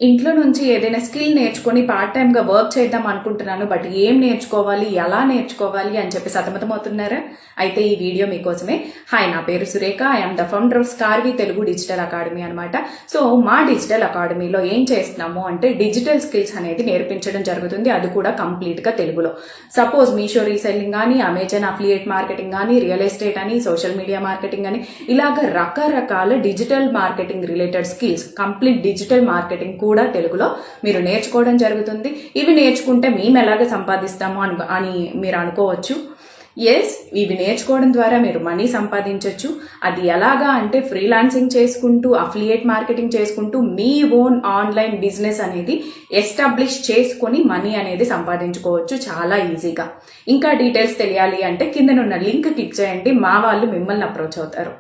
ఇంట్లో నుంచి ఏదైనా స్కిల్ నేర్చుకొని పార్ట్ టైమ్‌గా వర్క్ చేద్దాం అనుకుంటున్నాను. బట్ ఏం నేర్చుకోవాలి? ఎలా నేర్చుకోవాలి? అని చెప్పి సతమతమవుతున్నారా? అయితే ఈ వీడియో మీకోసమే. హాయ్, నా పేరు Surekha. I am the founder of Skarvi Telugu digital academy అనమాట. సో మా డిజిటల్ అకాడమీలో ఏం చేస్తున్నాము అంటే డిజిటల్ స్కిల్స్ అనేది నేర్పించడం జరుగుతుంది. అది కూడా కంప్లీట్‌గా తెలుగులో. సపోజ్ మీషో రీసెల్లింగ్ కానీ, అమెజాన్ అఫిలియేట్ మార్కెటింగ్ కానీ, రియల్ ఎస్టేట్ అని, సోషల్ మీడియా మార్కెటింగ్ అని, ఇలాగ రకరకాల digital marketing related skills, complete digital marketing కూడా తెలుగులో మీరు నేర్చుకోవడం జరుగుతుంది. ఇవి నేర్చుకుంటే మేము ఎలాగ సంపాదిస్తాము అని మీరు అనుకోవచ్చు. ఎస్, ఇవి నేర్చుకోవడం ద్వారా మీరు మనీ సంపాదించవచ్చు. అది ఎలాగా అంటే ఫ్రీలాన్సింగ్ చేసుకుంటూ, అఫిలియేట్ మార్కెటింగ్ చేసుకుంటూ మీ ఓన్ ఆన్లైన్ బిజినెస్ అనేది ఎస్టాబ్లిష్ చేసుకొని మనీ అనేది సంపాదించుకోవచ్చు చాలా ఈజీగా. ఇంకా డీటెయిల్స్ తెలియాలి అంటే కిందనున్న లింక్ క్లిక్ చేయండి. మా వాళ్ళు మిమ్మల్ని అప్రోచ్ అవుతారు.